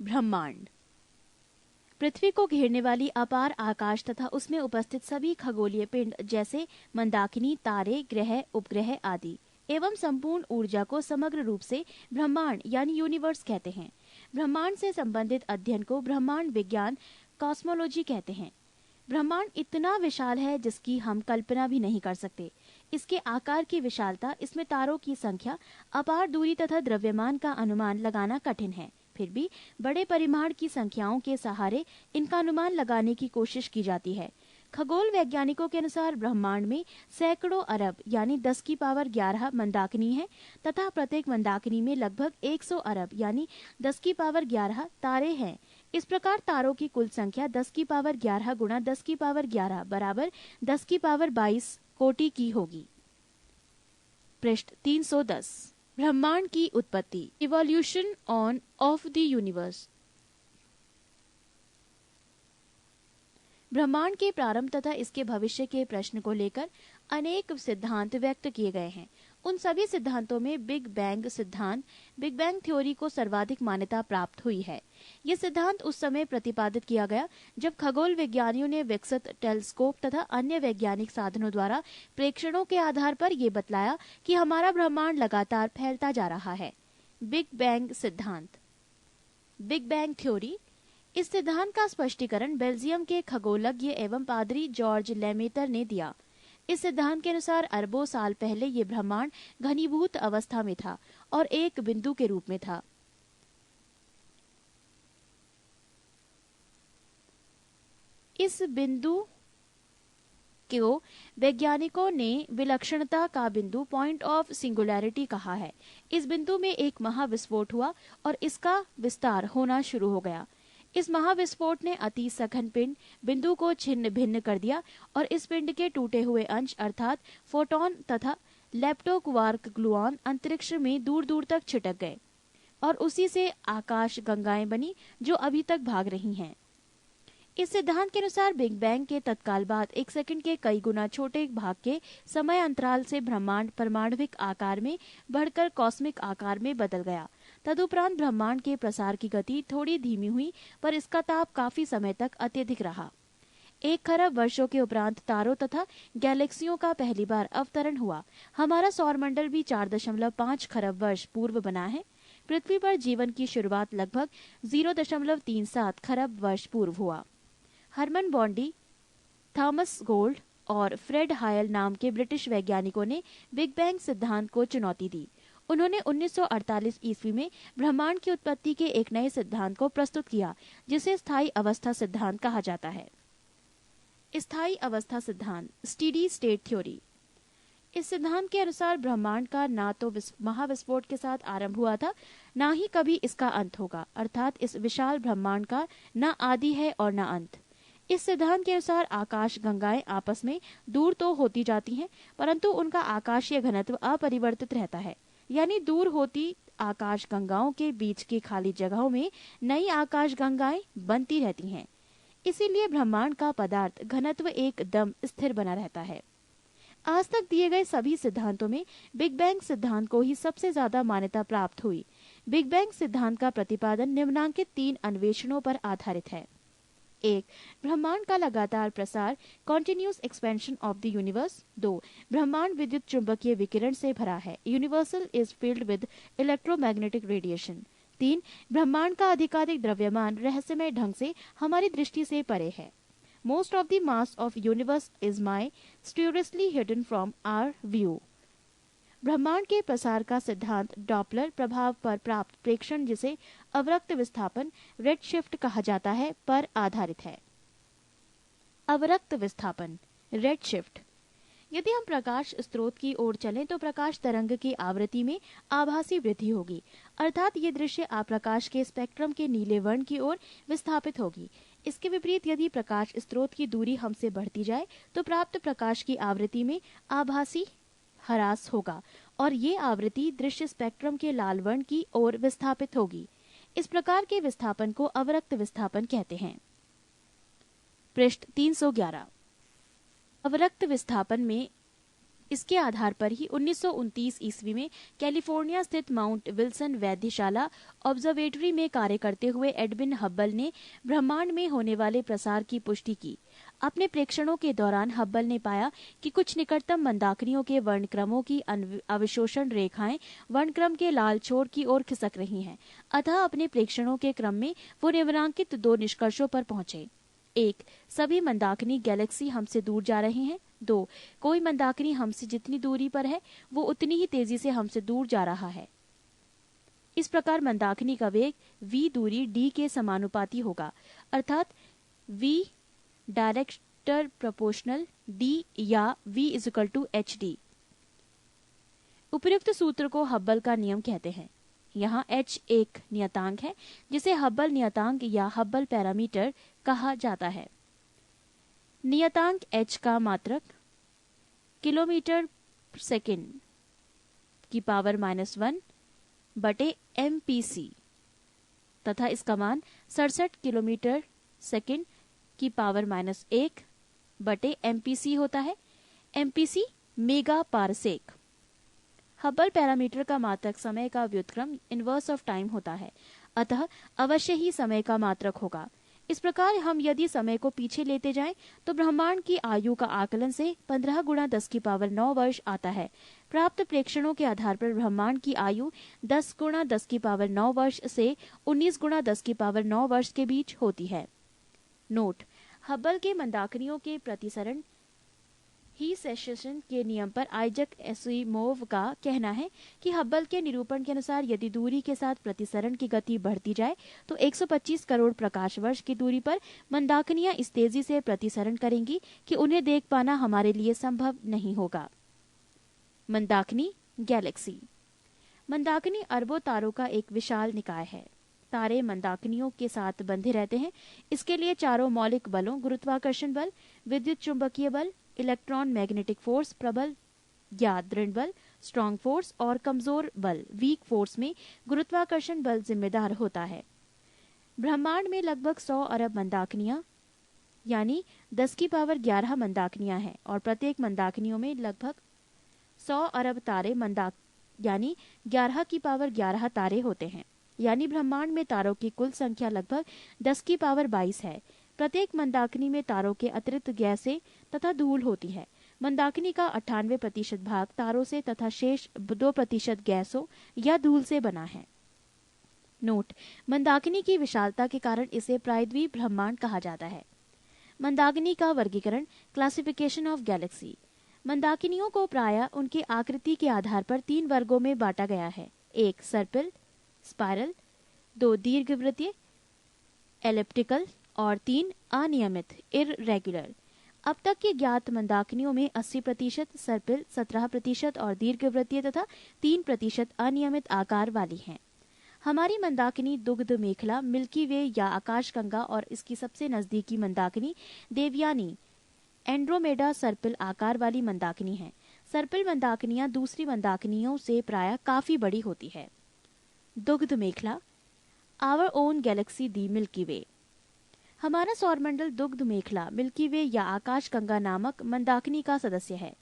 ब्रह्मांड पृथ्वी को घेरने वाली अपार आकाश तथा उसमें उपस्थित सभी खगोलीय पिंड जैसे मंदाकिनी, तारे, ग्रह, उपग्रह आदि एवं संपूर्ण ऊर्जा को समग्र रूप से ब्रह्मांड यानी यूनिवर्स कहते हैं। ब्रह्मांड से संबंधित अध्ययन को ब्रह्मांड विज्ञान कॉस्मोलॉजी कहते हैं। ब्रह्मांड इतना विशाल है जिसकी हम कल्पना भी नहीं कर सकते। इसके आकार की विशालता, इसमें तारों की संख्या, अपार दूरी तथा द्रव्यमान का अनुमान लगाना कठिन है। फिर भी बड़े परिमाण की संख्याओं के सहारे इनका अनुमान लगाने की कोशिश की जाती है। खगोल वैज्ञानिकों के अनुसार ब्रह्मांड में सैकड़ों अरब यानी 10 की पावर 11 मंदाकिनी है तथा प्रत्येक मंदाकिनी में लगभग 100 अरब यानी 10 की पावर 11 तारे हैं। इस प्रकार तारों की कुल संख्या 10 की पावर 11 गुणा 10 की पावर 11 बराबर 10 की पावर 22 कोटि की होगी। पृष्ठ 310 ब्रह्मांड की उत्पत्ति, evolution on off the universe. ब्रह्मांड के प्रारंभ तथा इसके भविष्य के प्रश्न को लेकर अनेक सिद्धांत व्यक्त किए गए हैं। उन सभी सिद्धांतों में बिग बैंग सिद्धांत, बिग बैंग थ्योरी को सर्वाधिक मान्यता प्राप्त हुई है। यह सिद्धांत उस समय प्रतिपादित किया गया जब खगोल विज्ञानियों ने विकसित टेलीस्कोप तथा अन्य वैज्ञानिक साधनों द्वारा प्रेक्षणों के आधार पर यह बतलाया कि हमारा ब्रह्मांड लगातार फैलता जा रहा है। बिग बैंग सिद्धांत, बिग बैंग थ्योरी। इस सिद्धांत का स्पष्टीकरण बेल्जियम के खगोलज्ञ एवं पादरी जॉर्ज लेमेटर ने दिया। इस सिद्धांत के अनुसार अरबों साल पहले ये ब्रह्मांड घनीभूत अवस्था में था और एक बिंदु के रूप में था। इस बिंदु को वैज्ञानिकों ने विलक्षणता का बिंदु, पॉइंट ऑफ सिंगुलैरिटी कहा है। इस बिंदु में एक महाविस्फोट हुआ और इसका विस्तार होना शुरू हो गया। इस महाविस्फोट ने अति सघन पिंड बिंदु को छिन्न भिन्न कर दिया और इस पिंड के टूटे हुए अंश अर्थात फोटोन तथा लेप्टोक्वार्क ग्लूऑन अंतरिक्ष में दूर दूर तक छिटक गए और उसी से आकाश गंगाएं बनी जो अभी तक भाग रही हैं। इस सिद्धांत के अनुसार बिग बैंग के तत्काल बाद एक सेकंड के कई गुना छोटे भाग के समय अंतराल से ब्रह्मांड परमाणविक आकार में बढ़कर कॉस्मिक आकार में बदल गया। तदुपरांत ब्रह्मांड के प्रसार की गति थोड़ी धीमी हुई पर इसका ताप काफी समय तक अत्यधिक रहा। 1 खरब वर्षों के उपरांत तारों तथा गैलेक्सियों का पहली बार अवतरण हुआ। हमारा सौरमंडल भी 4.5 खरब वर्ष पूर्व बना है। पृथ्वी पर जीवन की शुरुआत लगभग 0.37 खरब वर्ष पूर्व हुआ। हरमन बॉन्डी, थॉमस गोल्ड और फ्रेड हायल नाम के ब्रिटिश वैज्ञानिकों ने बिग बैंग सिद्धांत को चुनौती दी। उन्होंने 1948 ईस्वी में ब्रह्मांड की उत्पत्ति के एक नए सिद्धांत को प्रस्तुत किया जिसे स्थायी अवस्था सिद्धांत कहा जाता है। स्थायी अवस्था सिद्धांत, स्टेडी स्टेट थ्योरी। इस सिद्धांत के अनुसार ब्रह्मांड का ना तो महाविस्फोट के साथ आरंभ हुआ था, ना ही कभी इसका अंत होगा, अर्थात इस विशाल ब्रह्मांड का ना आदि है और ना अंत। इस सिद्धांत के अनुसार आकाश गंगाएं आपस में दूर तो होती जाती हैं, परंतु उनका आकाशीय घनत्व अपरिवर्तित रहता है, यानी दूर होती आकाश गंगाओं के बीच की खाली जगहों में नई आकाश गंगाएं बनती रहती हैं। इसीलिए ब्रह्मांड का पदार्थ घनत्व एकदम स्थिर बना रहता है। आज तक दिए गए सभी सिद्धांतों में बिग बैंग सिद्धांत को ही सबसे ज्यादा मान्यता प्राप्त हुई। बिग बैंग सिद्धांत का प्रतिपादन निम्नांकित 3 अन्वेषणों पर आधारित है। 1. ब्रह्मांड का लगातार प्रसार, continuous expansion of the universe. 2. ब्रह्मांड विद्युत चुंबकीय विकिरण से भरा है, universal is filled with electromagnetic radiation. 3. ब्रह्मांड का अधिकाधिक द्रव्यमान रहस्यमय ढंग से हमारी दृष्टि से परे है। Most of the mass of universe is mysteriously hidden from our view. ब्रह्मांड के प्रसार का सिद्धांत डॉपलर प्रभाव पर प्राप्त प्रेक्षण, जिसे अवरक्त विस्थापन रेडशिफ्ट कहा जाता है, पर आधारित है। अवरक्त विस्थापन रेडशिफ्ट। यदि हम प्रकाश स्रोत की ओर चलें तो प्रकाश तरंग की आवृत्ति में आभासी वृद्धि होगी, अर्थात ये दृश्य आप्रकाश के स्पेक्ट्रम के नीले वर्ण की ओर विस्थापित होगी। इसके विपरीत यदि प्रकाश स्रोत की दूरी हमसे बढ़ती जाए तो प्राप्त प्रकाश की आवृत्ति में आभासी ह्रास होगा और ये आवृत्ति दृश्य स्पेक्ट्रम के लाल वर्ण की ओर विस्थापित होगी। इस प्रकार के विस्थापन को अवरक्त विस्थापन कहते हैं। पृष्ठ 311। अवरक्त विस्थापन में इसके आधार पर ही 1929 ईस्वी में कैलिफोर्निया स्थित माउंट विल्सन वैधशाला ऑब्जर्वेटरी में कार्य करते हुए एडविन हब्बल ने ब्रह्मांड में होने वाले प्रसार की पुष्टि की। अपने प्रेक्षणों के दौरान हब्बल ने पाया कि कुछ निकटतम मंदाकिनियों के वर्णक्रमों की अवशोषण रेखाएं वर्णक्रम के लाल छोर की ओर खिसक रही हैं। अतः अपने प्रेक्षणों के क्रम में वो निम्नलिखित 2 निष्कर्षों पर पहुंचे। 1. सभी मंदाकिनी गैलेक्सी हमसे दूर जा रहे हैं। 2. कोई मंदाकिनी हमसे जितनी दूरी पर है वो उतनी ही तेजी से हमसे दूर जा रहा है। इस प्रकार मंदाकिनी का वेग v दूरी d के समानुपाती होगा, अर्थात v डायरेक्टर प्रोपोर्शनल d या v = उपर्युक्त सूत्र को हब्बल का नियम कहते हैं। यहाँ h एक नियतांक है जिसे हब्बल नियतांक या हब्बल पैरामीटर कहा जाता है। नियतांक h का मात्रक किलोमीटर सेकंड की पावर -1 बटे MPC तथा इसका मान 67 किलोमीटर सेकंड की पावर -1 बटे MPC होता है। MPC mega parsec. Hubble parameter का मात्रक समय का व्युत्क्रम इनवर्स ऑफ टाइम होता है, अतः अवश्य ही समय का मात्रक होगा। इस प्रकार हम यदि समय को पीछे लेते जाएं तो ब्रह्मांड की आयु का आकलन से 15 × 10⁹ वर्ष आता है। प्राप्त प्रेक्षणों के आधार पर ब्रह्मांड की आयु 10 × 10⁹ वर्ष से 19 × 10⁹ वर्ष के बीच होती है। नोट: हब्बल के मंदाकिनियों के प्रतिसरण ही सेशन के नियम पर आइजक एसिमोव का कहना है कि हब्बल के निरूपण के अनुसार यदि दूरी के साथ प्रतिसरण की गति बढ़ती जाए तो 125 करोड़ प्रकाश वर्ष की दूरी पर मंदाकिनियां इस तेजी से प्रतिसरण करेंगी कि उन्हें देख पाना हमारे लिए संभव नहीं होगा। मंदाकिनी गैलेक्सी। मंदाकिनी अरबों तारों का एक विशाल निकाय है। तारे मंदाकिनियों के साथ बंधे रहते हैं। इसके लिए चारों मौलिक बलों गुरुत्वाकर्षण बल, विद्युत चुंबकीय बल, इलेक्ट्रॉन मैग्नेटिक फोर्स प्रबल या दृढ़ बल, स्ट्रॉन्ग फोर्स और कमजोर बल वीक फोर्स में गुरुत्वाकर्षण बल जिम्मेदार होता है। ब्रह्मांड में लगभग 100 अरब मंदाकिनियां यानी 10⁻11 मंदाकिनियां हैं और प्रत्येक मंदाकिनियों में लगभग 100 अरब तारे यानी 11⁻11 तारे होते हैं। यानी ब्रह्मांड में तारों की कुल संख्या लगभग 10⁻22 है। प्रत्येक मंदाकिनी में तारों के अतिरिक्त गैसें तथा धूल होती है। मंदाकिनी का 98% भाग तारों से तथा शेष 2% गैसों या धूल से बना है। नोट: मंदाकिनी की विशालता के कारण इसे प्रायद्वीप ब्रह्मांड कहा जाता है। मंदाकिनी का वर्गीकरण, क्लासिफिकेशन ऑफ गैलेक्सी। मंदाकिनियों को प्रायः उनके आकृति के आधार पर 3 वर्गों में बांटा गया है। 1 सर्पिल स्पाइरल, 2 दीर्घवृत्तीय एलिप्टिकल और 3 अनियमित इररेगुलर। अब तक की ज्ञात मंदाकिनियों में 80% सर्पिल, 17% और दीर्घवृत्तीय तथा 3% अनियमित आकार वाली हैं। हमारी मंदाकिनी दुग्ध मेखला, मिल्की वे या आकाशगंगा और इसकी सबसे नजदीकी मंदाकिनी देवयानी एंड्रोमेडा सर्पिल आकार वाली मंदाकिनी है। सर्पिल मंदाकिनियां दूसरी मंदाकिनियों से प्रायः काफी बड़ी होती है। दुग्ध मेखला, our own galaxy the milky way. हमारा सौरमंडल दुग्ध मेखला, मिल्की वे या आकाशगंगा नामक मंदाकिनी का सदस्य है।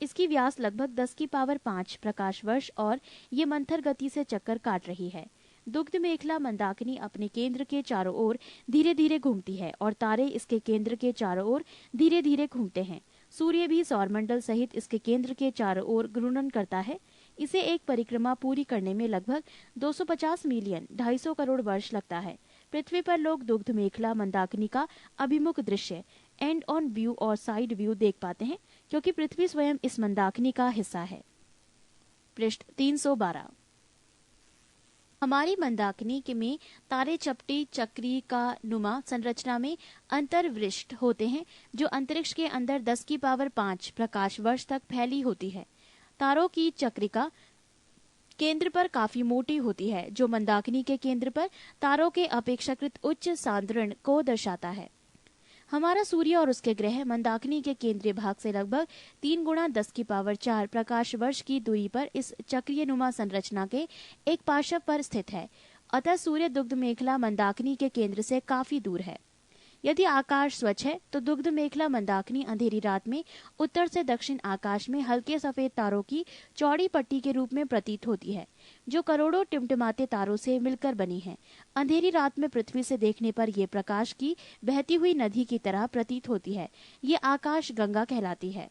इसकी व्यास लगभग 10⁵ प्रकाश वर्ष और ये मंथर गति से चक्कर काट रही है। दुग्ध मेखला मंदाकिनी अपने केंद्र के चारों ओर धीरे धीरे घूमती है और तारे इसके केंद्र के चारों ओर धीरे धीरे घूमते हैं। सूर्य भी सौरमंडल सहित इसके केंद्र के चारों ओर घूर्णन करता है। इसे एक परिक्रमा पूरी करने में लगभग 250 मिलियन 250 करोड़ वर्ष लगता है। पृथ्वी पर लोग दुग्ध मेखला मंदाकिनी का अभिमुख दृश्य एंड ऑन व्यू और साइड व्यू देख पाते हैं क्योंकि पृथ्वी स्वयं इस मंदाकिनी का हिस्सा है। पृष्ठ 312। हमारी मंदाकिनी के में तारे चपटी चक्री का नुमा संरचना में अंतर्वृष्ट होते हैं जो अंतरिक्ष के अंदर 10⁵ प्रकाश वर्ष तक फैली होती है। तारों की चक्रिका केंद्र पर काफी मोटी होती है जो मंदाकिनी के केंद्र पर तारों के अपेक्षाकृत उच्च सांद्रण को दर्शाता है। हमारा सूर्य और उसके ग्रह मंदाकिनी के केंद्रीय भाग से लगभग 3 × 10⁴ प्रकाश वर्ष की दूरी पर इस चक्रीय नुमा संरचना के एक पार्श्व पर स्थित है। अतः सूर्य दुग्ध मेखला मंदाकिनी के केंद्र से काफी दूर है। यदि आकाश स्वच्छ है तो दुग्ध मेखला मंदाकिनी अंधेरी रात में उत्तर से दक्षिण आकाश में हल्के सफेद तारों की चौड़ी पट्टी के रूप में प्रतीत होती है, जो करोड़ों टिमटिमाते तारों से मिलकर बनी है। अंधेरी रात में पृथ्वी से देखने पर यह प्रकाश की बहती हुई नदी की तरह प्रतीत होती है। ये आकाश गंगा कहलाती है।